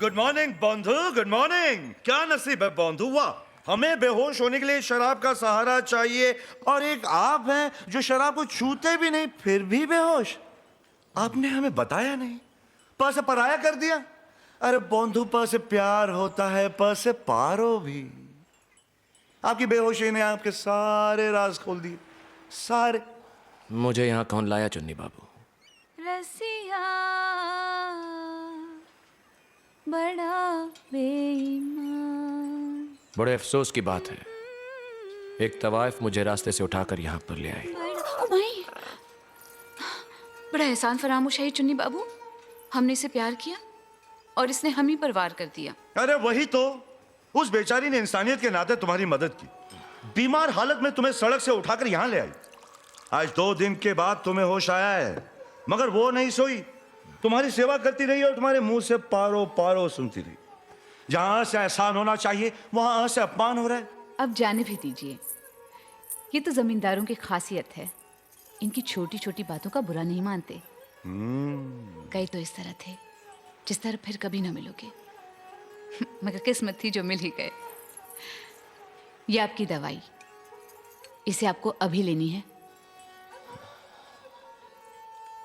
Good morning बंधु, good morning. क्या नसीब है बंधु, वाह। हमें बेहोश होने के लिए शराब का सहारा चाहिए और एक आप हैं जो शराब को छूते भी नहीं फिर भी बेहोश। आपने हमें बताया नहीं, प से पराया कर दिया। अरे बंधु, प से प्यार होता है, प से पारो भी। आपकी बेहोशी ने आपके सारे राज खोल दिए, सारे। मुझे यहाँ कौन लाया चुन्नी बाबू? रसिया बड़ा बेईमान। बड़े अफसोस की बात है, एक तवाइफ मुझे रास्ते से उठाकर यहाँ पर ले आई। बड़ा एहसान फरामोश है चुन्नी बाबू। हमने इसे प्यार किया और इसने हम ही पर वार कर दिया। अरे वही तो, उस बेचारी ने इंसानियत के नाते तुम्हारी मदद की। बीमार हालत में तुम्हें सड़क से उठाकर यहाँ ले आई। आज 2 दिन के बाद तुम्हें होश आया है, मगर वो नहीं सोई। तुम्हारी सेवा करती रही और तुम्हारे मुंह से पारो पारो सुनती रही। जहां से एहसान होना चाहिए वहां से अपमान हो रहा है। अब जाने भी दीजिए, ये तो जमींदारों की खासियत है। इनकी छोटी छोटी बातों का बुरा नहीं मानते। कई तो इस तरह थे जिस तरह फिर कभी ना मिलोगे, मगर किस्मत थी जो मिल ही गए। ये आपकी दवाई, इसे आपको अभी लेनी है।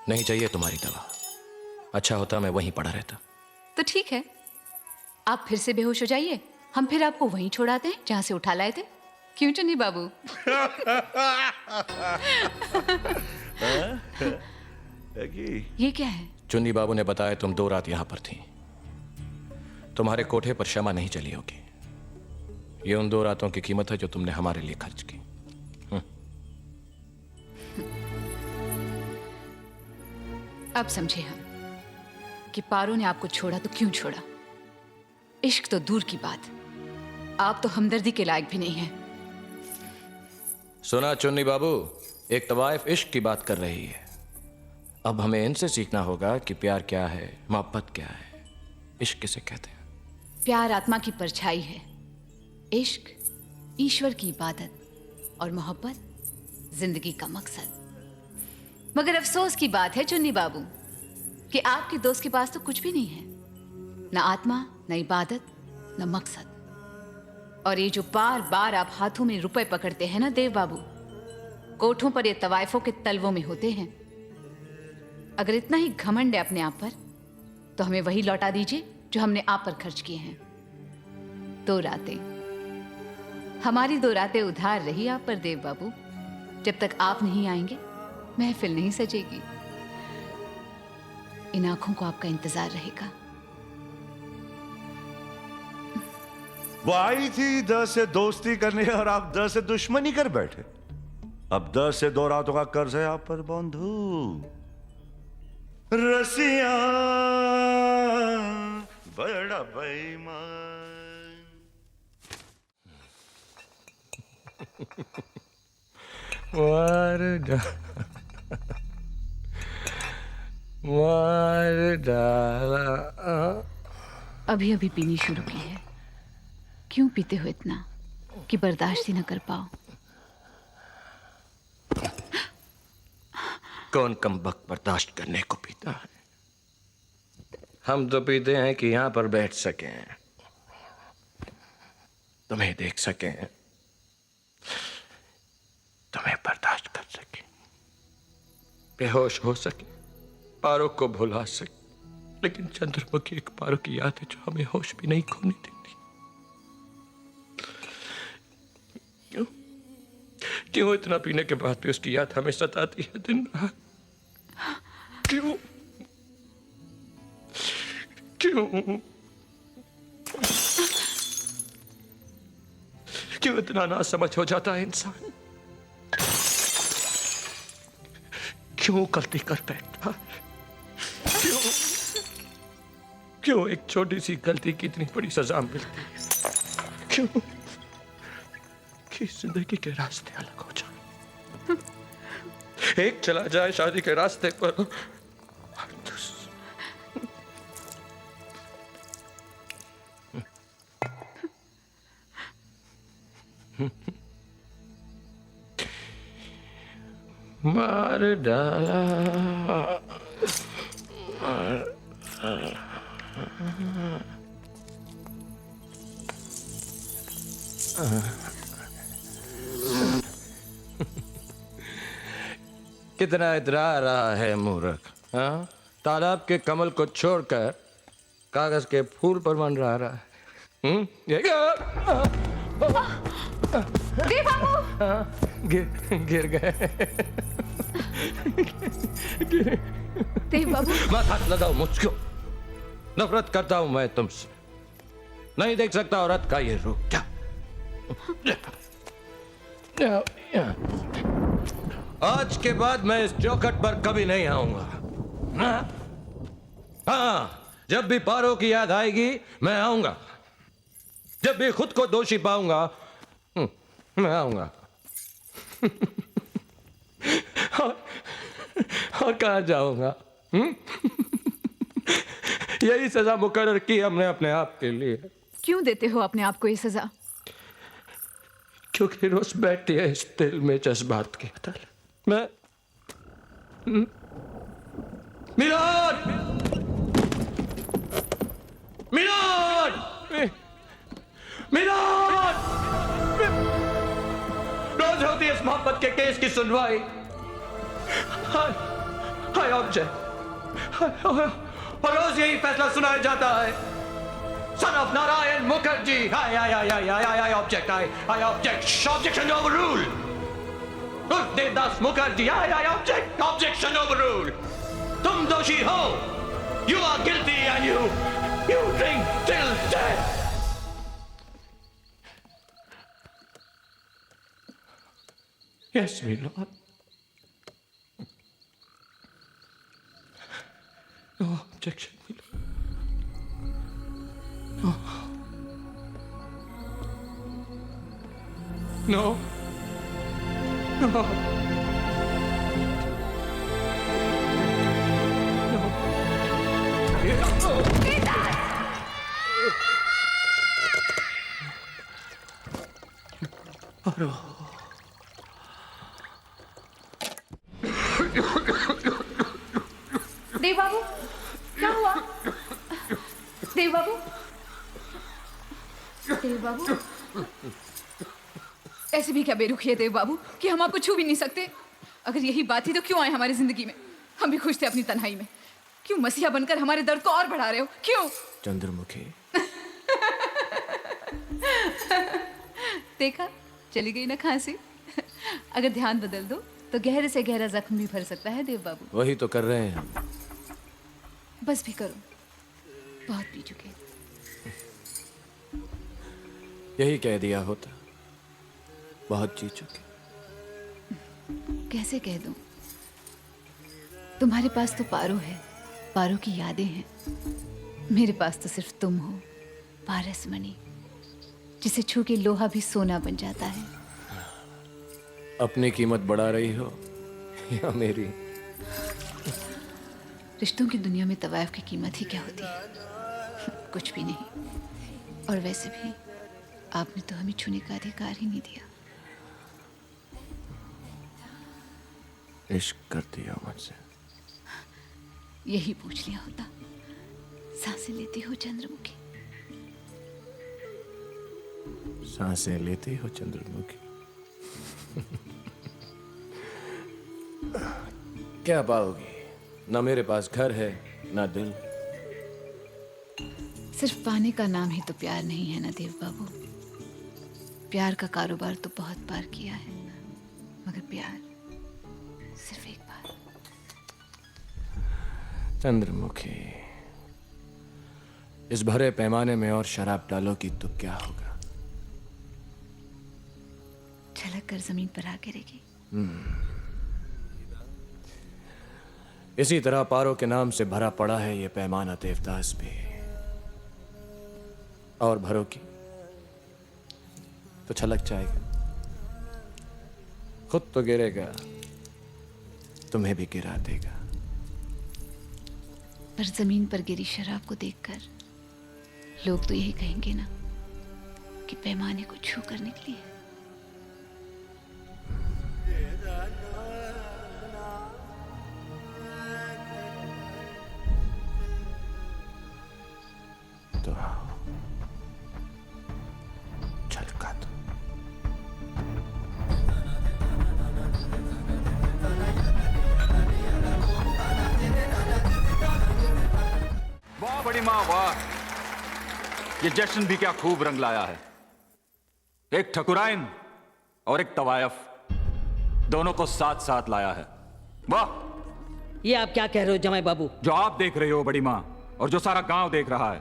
नहीं चाहिए तुम्हारी दवा, अच्छा होता मैं वहीं पड़ा रहता। तो ठीक है, आप फिर से बेहोश हो जाइए, हम फिर आपको वहीं छोड़ाते हैं जहां से उठा लाए थे। क्यों चुन्नी बाबू? ये क्या है? चुन्नी बाबू ने बताया तुम 2 रात यहाँ पर थी। तुम्हारे कोठे पर क्षमा नहीं चली होगी। ये उन 2 रातों की कीमत है जो तुमने हमारे लिए खर्च की। अब समझे हम कि पारो ने आपको छोड़ा तो क्यों छोड़ा। इश्क तो दूर की बात, आप तो हमदर्दी के लायक भी नहीं हैं। सुना चुन्नी बाबू, एक तवाइफ इश्क की बात कर रही है। अब हमें इनसे सीखना होगा कि प्यार क्या है, मोहब्बत क्या है, इश्क किसे कहते हैं। प्यार आत्मा की परछाई है, इश्क ईश्वर की इबादत और मोहब्बत जिंदगी का मकसद। मगर अफसोस की बात है चुन्नी बाबू कि आपके दोस्त के पास तो कुछ भी नहीं है, न आत्मा, न इबादत, न मकसद। और ये जो बार बार आप हाथों में रुपए पकड़ते हैं ना देव बाबू, कोठों पर ये तवाइफों के तलवों में होते हैं। अगर इतना ही घमंड है अपने आप पर, तो हमें वही लौटा दीजिए जो हमने आप पर खर्च किए हैं। 2 रातें, हमारी 2 रातें उधार रही आप पर देव बाबू। जब तक आप नहीं आएंगे महफिल नहीं सजेगी। इन आंखों को आपका इंतजार रहेगा। वो आई थी 10 से दोस्ती करने और आप 10 से दुश्मनी कर बैठे। अब 10 से 2 रातों का कर्ज है आप पर बंधु। रसिया बड़ा बेईमान। मार डाला। अभी अभी पीनी शुरू की है, क्यों पीते हो इतना कि बर्दाश्त ही न कर पाओ? कौन कमबख्त बर्दाश्त करने को पीता है? हम तो पीते हैं कि यहां पर बैठ सकें, तुम्हें देख सकें, तुम्हें बर्दाश्त कर सकें, बेहोश हो सके, पारो को भुला सके। लेकिन चंद्रमुखी एक पारो की याद है जो हमें होश भी नहीं खोने देती। क्यों क्यों इतना पीने के बाद भी उसकी याद हमें सताती है दिन रात? क्यों क्यों क्यों इतना नासमझ हो जाता है इंसान? क्यों गलती कर बैठता है? क्यों एक छोटी सी गलती की इतनी बड़ी सजा मिलती है? क्यों कि जिंदगी के रास्ते अलग हो जाए। एक चला जाए शादी के रास्ते पर, मार डाला, कितना इतरा रहा है मूर्ख, हाँ? तालाब के कमल को छोड़कर कागज के फूल पर मन रहा है। देव बाबू, गिर गए। देव बाबू, मत हाथ लगाओ मुझको। नफरत करता हूं मैं तुमसे। नहीं देख सकता औरत का ये रूप। क्या आज के बाद मैं इस चौखट पर कभी नहीं आऊंगा। हाँ, जब भी पारो की याद आएगी मैं आऊंगा। जब भी खुद को दोषी पाऊंगा मैं आऊंगा। और कहां जाऊंगा? यही सजा मुकर्रर की हमने अपने आप के लिए। क्यों देते हो अपने आप को ये सजा? क्योंकि रोज बैठती है इस दिल में जज्बात की अदालत। मैं मिलाद मिलाद मिलाद रोज होती है इस मोहब्बत के केस की सुनवाई। हाय ऑब्जेक्ट, और रोज यही फैसला सुनाया जाता है। Son of Narayan Mukherjee, I object, I object, objection overrule. Devdas Mukherjee, I object, objection overrule. तुम दोषी हो, you are guilty and you drink till death. Yes my lord. No objection, my lord. No. No. Dev babu, क्या हुआ? देव बाबू, देव बाबू, ऐसे भी क्या बेरुखी है देव बाबू कि हम आपको छू भी नहीं सकते? अगर यही बात थी तो क्यों आए हमारी जिंदगी में? हम भी खुश थे अपनी तन्हाई में। क्यों मसीहा बनकर हमारे दर्द को और बढ़ा रहे हो? क्यों? चंद्रमुखी, देखा, चली गई ना खांसी। अगर ध्यान बदल दो तो गहरे से गहरा जख्म भी भर सकता है देव बाबू। वही तो कर रहे हैं हम। बस भी करो, बहुत पी चुके। यही कह दिया होता, बहुत जी चुके। कैसे कह दूं? तुम्हारे पास तो पारो है, पारो की यादें हैं। मेरे पास तो सिर्फ तुम हो, पारसमणि, जिसे छू के लोहा भी सोना बन जाता है। अपनी कीमत बढ़ा रही हो या मेरी? रिश्तों की दुनिया में तवायफ की कीमत ही क्या होती है? कुछ भी नहीं। और वैसे भी आपने तो हमें छूने का अधिकार ही नहीं दिया। इश्क करती हो मुझसे? यही पूछ लिया होता। सांसें लेती हो चंद्रमुखी? सांसें लेती हो चंद्रमुखी? क्या पाओगी? ना मेरे पास घर है, ना दिल। सिर्फ पाने का नाम ही तो प्यार नहीं है ना देव बाबू। प्यार का कारोबार तो बहुत बार किया है, मगर प्यार सिर्फ एक बार। चंद्रमुखी, इस भरे पैमाने में और शराब डालोगी तो क्या होगा? छलक कर जमीन पर आ गिरेगी। इसी तरह पारो के नाम से भरा पड़ा है ये पैमाना देवदास भी। और भरोगी तो छलक जाएगा। खुद तो गिरेगा, तुम्हें भी गिरा देगा। पर जमीन पर गिरी शराब को देखकर लोग तो यही कहेंगे ना कि पैमाने को छू कर निकली है। तो आओ, छलका दो। माँ वाह, ये जश्न भी क्या खूब रंग लाया है। एक ठकुराइन और एक तवायफ, दोनों को साथ साथ लाया है। वाह! ये आप क्या कह रहे हो जमाई बाबू? जो आप देख रहे हो बड़ी माँ, और जो सारा गांव देख रहा है,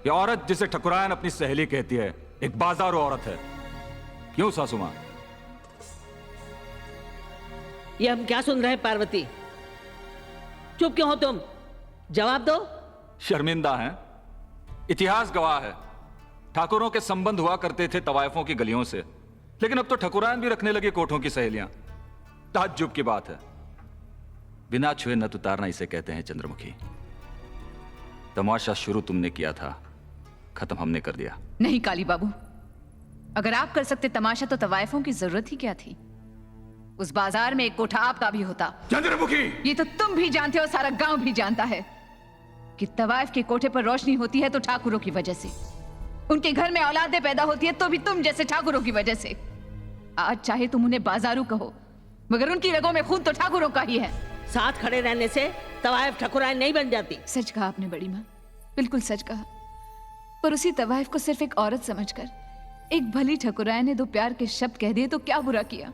ये औरत जिसे ठकुराइन अपनी सहेली कहती है, एक बाजारू औरत है। क्यों सासू माँ? ये हम क्या सुन रहे हैं पार्वती? चुप क्यों हो तुम? जवाब दो। शर्मिंदा हैं। इतिहास गवाह है, ठाकुरों के संबंध हुआ करते थे तवायफों की गलियों से, लेकिन अब तो ठकुराइन भी रखने लगी कोठों की सहेलियां। ताज्जुब की बात है। बिना छुए नत उतारना इसे कहते हैं चंद्रमुखी। तमाशा शुरू तुमने किया था, खत्म हमने कर दिया। नहीं काली बाबू, अगर आप कर सकते तमाशा तो तवायफों की जरूरत ही क्या थी? उस बाजार में एक कोठा आपका भी होता। चंद्रमुखी! ये तो तुम भी जानते हो, सारा गांव भी जानता है कि तवायफ के कोठे पर रोशनी होती है तो ठाकुरों की वजह से, उनके घर में औलादें पैदा होती है तो भी तुम जैसे ठाकुरों की वजह से। आज चाहे तुम उन्हें बाजारू कहो, मगर उनकी रगों में खून तो ठाकुरों का ही है। साथ खड़े रहने से तवायफ ठकुराइन नहीं बन जाती। सच कहा आपने बड़ी माँ, बिल्कुल सच कहा। पर उसी तवायफ को सिर्फ एक औरत समझकर एक भली ठकुराइन ने दो प्यार के शब्द कह दिए तो क्या बुरा किया?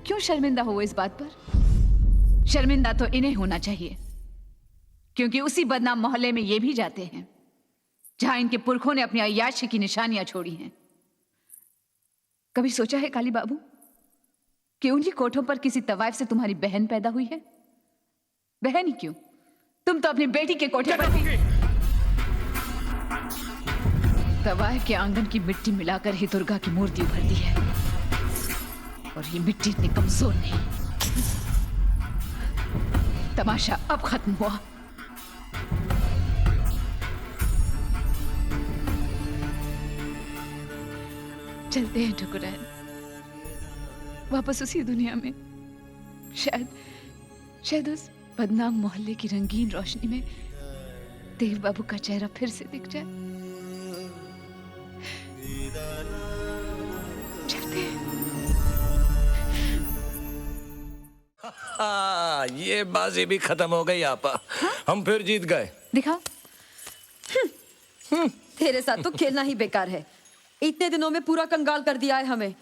क्यों शर्मिंदा हो इस बात पर? शर्मिंदा तो इन्हें होना चाहिए, क्योंकि उसी बदनाम मोहल्ले में ये भी जाते हैं जहां इनके पुरखों ने अपनी अय्याशी की निशानियां छोड़ी हैं। कभी सोचा है काली बाबू कि उन्हीं कोठों पर किसी तवायफ से तुम्हारी बहन पैदा हुई है? बहन ही क्यों, तुम तो अपनी बेटी के कोठे पर भी तवायफ के आंगन की मिट्टी मिलाकर ही दुर्गा की मूर्ति उभरती है, और ये मिट्टी इतनी कमजोर नहीं। तमाशा अब खत्म हुआ। चलते हैं ठकुराइन, वापस उसी दुनिया में। शायद उस बदनाम मोहल्ले की रंगीन रोशनी में देव बाबू का चेहरा फिर से दिख जाए। चलते हैं। ये बाजी भी खत्म हो गई आपा। हम फिर जीत गए। दिखाओ। तेरे साथ तो खेलना ही बेकार है। इतने दिनों में पूरा कंगाल कर दिया है हमें।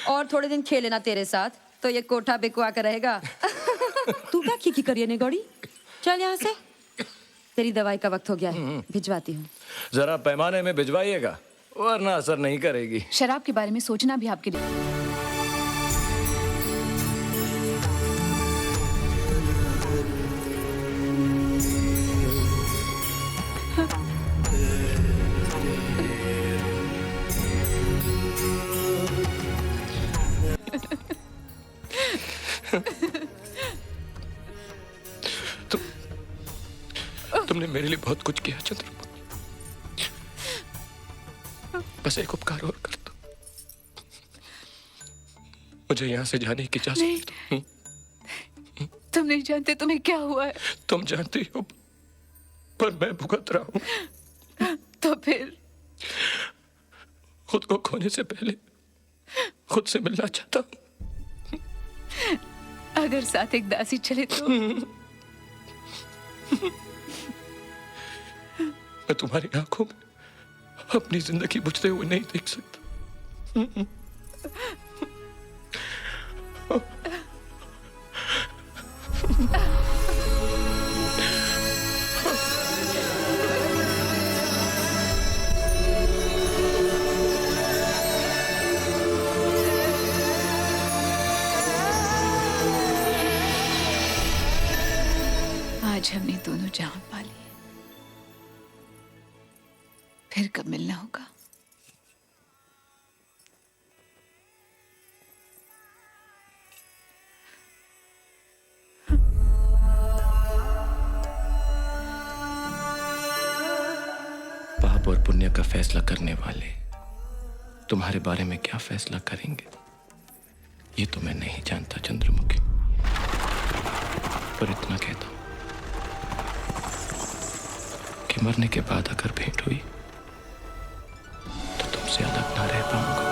और थोड़े दिन खेले ना तेरे साथ तो ये कोठा बिकवा कर रहेगा। तू क्या खीखी करिए ने गौड़ी? चल यहाँ से, तेरी दवाई का वक्त हो गया है, भिजवाती हूँ। जरा पैमाने में भिजवाइएगा, वरना असर नहीं करेगी। शराब के बारे में सोचना भी आपके लिए तुमने मेरे लिए बहुत कुछ किया चंद्रमा। बस एक उपकार और कर दो, मुझे यहाँ से जाने की इजाजत दो। तुम नहीं जानते तुम्हें क्या हुआ है। तुम जानती हो, पर मैं भुगत रहा हूँ। तो फिर खुद को खोने से पहले खुद से मिलना चाहता हूँ। अगर साथ एक दासी चले तो मैं तुम्हारी आंखों में अपनी जिंदगी बुझते हुए नहीं देख सकता। आज हमने दोनों जान पा लिए, फिर कब मिलना होगा? पाप और पुण्य का फैसला करने वाले तुम्हारे बारे में क्या फैसला करेंगे, ये तो मैं नहीं जानता चंद्रमुखी। पर इतना कहता हूं कि मरने के बाद अगर भेंट हुई तो तुमसे अलग ना रह पाऊंगा।